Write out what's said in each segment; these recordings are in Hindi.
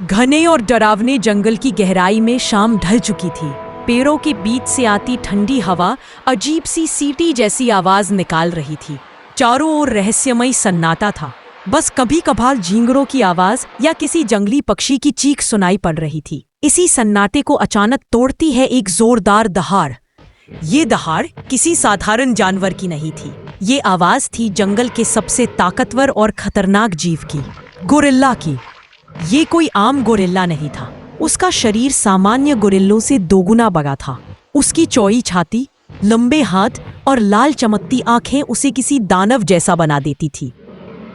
घने और डरावने जंगल की गहराई में शाम ढल चुकी थी। पेड़ों के बीच से आती ठंडी हवा अजीब सी सीटी जैसी आवाज निकाल रही थी। चारों ओर रहस्यमय सन्नाटा था। बस कभी कभार झींगरों की आवाज या किसी जंगली पक्षी की चीख सुनाई पड़ रही थी। इसी सन्नाटे को अचानक तोड़ती है एक जोरदार दहाड़। ये दहाड़ किसी साधारण जानवर की नहीं थी। ये आवाज थी जंगल के सबसे ताकतवर और खतरनाक जीव की, गोरिल्ला की। ये कोई आम गोरिल्ला नहीं था। उसका शरीर सामान्य गोरिल्लों से दोगुना बड़ा था। उसकी चौड़ी छाती, लंबे हाथ और लाल चमकती आंखें उसे किसी दानव जैसा बना देती थी।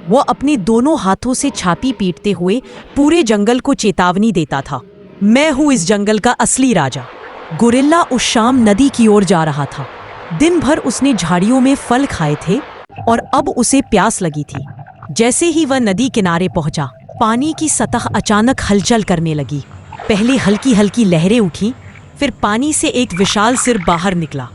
वो अपने दोनों हाथों से छाती पीटते हुए पूरे जंगल को चेतावनी देता था, मैं हूं इस जंगल का असली राजा। गोरिल्ला उस शाम नदी की ओर जा रहा था। दिन भर उसने झाड़ियों में फल खाए थे और अब उसे प्यास लगी थी। जैसे ही वह नदी किनारे पहुंचा, पानी की सतह अचानक हलचल करने लगी। पहले हल्की हल्की लहरें उठी, फिर पानी से एक विशाल सिर बाहर निकला।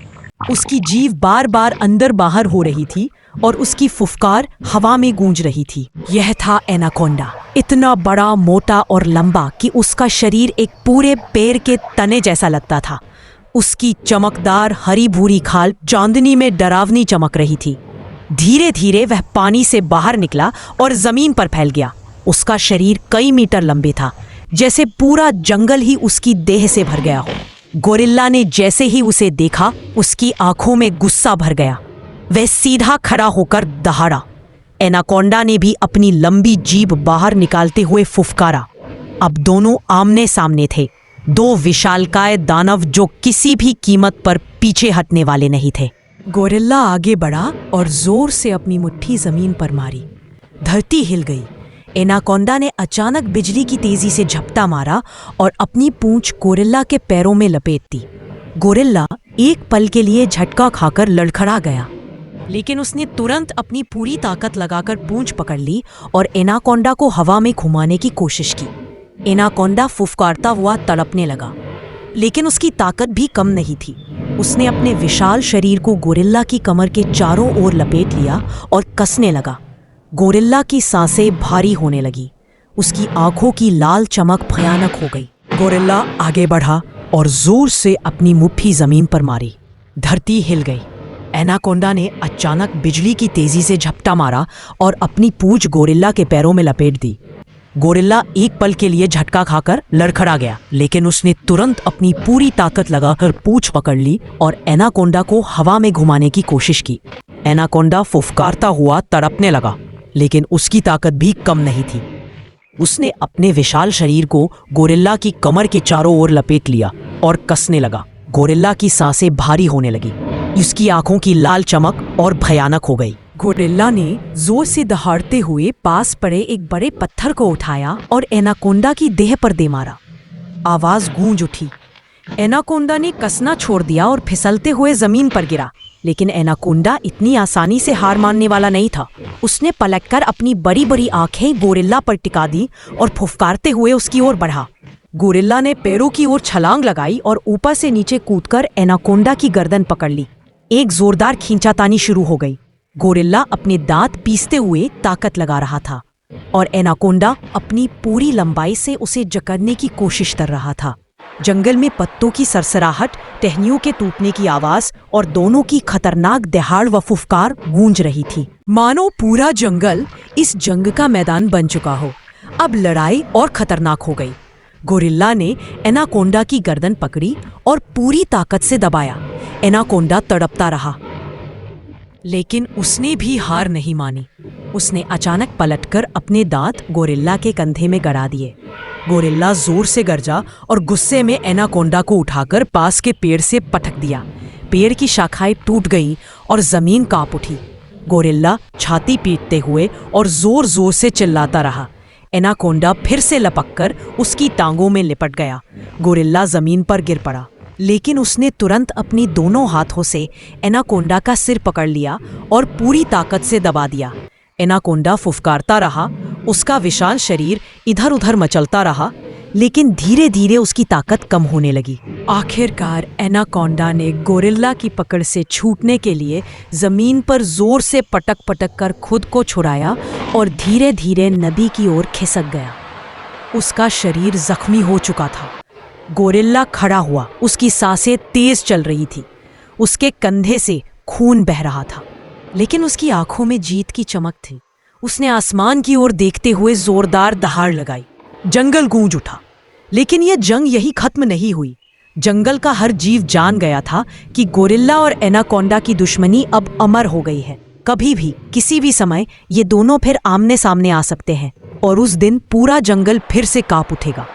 उसकी जीभ बार बार अंदर बाहर हो रही थी और उसकी फुफकार हवा में गूंज रही थी। यह था एनाकोंडा, इतना बड़ा, मोटा और लंबा कि उसका शरीर एक पूरे पेड़ के तने जैसा लगता था। उसकी चमकदार हरी भूरी खाल चांदनी में डरावनी चमक रही थी। धीरे धीरे वह पानी से बाहर निकला और जमीन पर फैल गया। उसका शरीर कई मीटर लंबे था, जैसे पूरा जंगल ही उसकी देह से भर गया हो। गोरिल्ला ने जैसे ही उसे देखा, उसकी आंखों में गुस्सा भर गया। वह सीधा खड़ा होकर दहाड़ा। एनाकोंडा ने भी अपनी लंबी जीभ बाहर निकालते हुए फुफकारा। अब दोनों आमने सामने थे, दो विशालकाय दानव जो किसी भी कीमत पर पीछे हटने वाले नहीं थे। गोरिल्ला आगे बढ़ा और जोर से अपनी मुट्ठी जमीन पर मारी। धरती हिल गई। एनाकोंडा ने अचानक बिजली की तेजी से झपटा मारा और अपनी पूंछ गोरिल्ला के पैरों में लपेट दी। गोरिल्ला एक पल के लिए झटका खाकर लड़खड़ा गया, लेकिन उसने तुरंत अपनी पूरी ताकत लगाकर पूंछ पकड़ ली और एनाकोंडा को हवा में घुमाने की कोशिश की। एनाकोंडा फुफकारता हुआ तड़पने लगा, लेकिन उसकी ताकत भी कम नहीं थी। उसने अपने विशाल शरीर को गोरिल्ला की कमर के चारों ओर लपेट लिया और कसने लगा। गोरिल्ला की सांसें भारी होने लगी। उसकी आंखों की लाल चमक भयानक हो गई। गोरिल्ला आगे बढ़ा और जोर से अपनी मुट्ठी जमीन पर मारी। धरती हिल गई। एनाकोंडा ने अचानक बिजली की तेजी से झपटा मारा और अपनी पूंछ गोरिल्ला के पैरों में लपेट दी। गोरिल्ला एक पल के लिए झटका खाकर लड़खड़ा गया, लेकिन उसने तुरंत अपनी पूरी ताकत लगाकर पूंछ पकड़ ली और एनाकोंडा को हवा में घुमाने की कोशिश की। एनाकोंडा फुफकारता हुआ तड़पने लगा, लेकिन उसकी ताकत भी कम नहीं थी। उसने अपने विशाल शरीर को गोरिल्ला की कमर के चारों ओर लपेट लिया और कसने लगा। गोरिल्ला की सांसें भारी होने लगी। उसकी आंखों की लाल चमक और भयानक हो गई। गोरिल्ला ने जोर से दहाड़ते हुए पास पड़े एक बड़े पत्थर को उठाया और एनाकोंडा की देह पर दे मारा। आवाज गूंज उठी। एनाकोंडा ने कसना छोड़ दिया और फिसलते हुए जमीन पर गिरा, लेकिन एनाकोंडा इतनी आसानी से हार मानने वाला नहीं था। उसने पलटकर अपनी बड़ी बड़ी आंखें गोरिल्ला पर टिका दी और फुफकारते हुए उसकी ओर बढ़ा। गोरिल्ला ने पैरों की ओर छलांग लगाई और ऊपर से नीचे कूदकर एनाकोंडा की गर्दन पकड़ ली। एक जोरदार खींचातानी शुरू हो गई। गोरिल्ला अपने दांत पीसते हुए ताकत लगा रहा था और एनाकोंडा अपनी पूरी लंबाई से उसे जकड़ने की कोशिश कर रहा था। जंगल में पत्तों की सरसराहट, टहनियों के टूटने की आवाज और दोनों की खतरनाक दहाड़ व फुफकार गूंज रही थी, मानो पूरा जंगल इस जंग का मैदान बन चुका हो। अब लड़ाई और खतरनाक हो गई। गोरिल्ला ने एनाकोंडा की गर्दन पकड़ी और पूरी ताकत से दबाया। एनाकोंडा तड़पता रहा, लेकिन उसने भी हार नहीं मानी। उसने अचानक पलटकर अपने दांत गोरिल्ला के कंधे में गड़ा दिए। गोरिल्ला जोर से गरजा और गुस्से में एनाकोंडा को उठाकर पास के पेड़ से पटक दिया। पेड़ की शाखाएं टूट गई और जमीन कांप उठी। गोरिल्ला छाती पीटते हुए और जोर जोर से चिल्लाता रहा। एनाकोंडा फिर से लपककर उसकी टांगों में लिपट गया। गोरिल्ला जमीन पर गिर पड़ा, लेकिन उसने तुरंत अपनी दोनों हाथों से एनाकोंडा का सिर पकड़ लिया और पूरी ताकत से दबा दिया। एनाकोंडा फुफकारता रहा। उसका विशाल शरीर इधर उधर मचलता रहा, लेकिन धीरे धीरे उसकी ताकत कम होने लगी। आखिरकार एनाकोंडा ने गोरिल्ला की पकड़ से छूटने के लिए जमीन पर जोर से पटक पटक कर खुद को छुड़ाया और धीरे धीरे नदी की ओर खिसक गया। उसका शरीर जख्मी हो चुका था। गोरिल्ला खड़ा हुआ, उसकी सांसें तेज चल रही थी, उसके कंधे से खून बह रहा था, लेकिन उसकी आंखों में जीत की चमक थी। उसने आसमान की ओर देखते हुए जोरदार दहाड़ लगाई। जंगल गूंज उठा, लेकिन यह जंग यही खत्म नहीं हुई। जंगल का हर जीव जान गया था कि गोरिल्ला और एनाकोंडा की दुश्मनी अब अमर हो गई है। कभी भी, किसी भी समय ये दोनों फिर आमने सामने आ सकते हैं और उस दिन पूरा जंगल फिर से कांप उठेगा।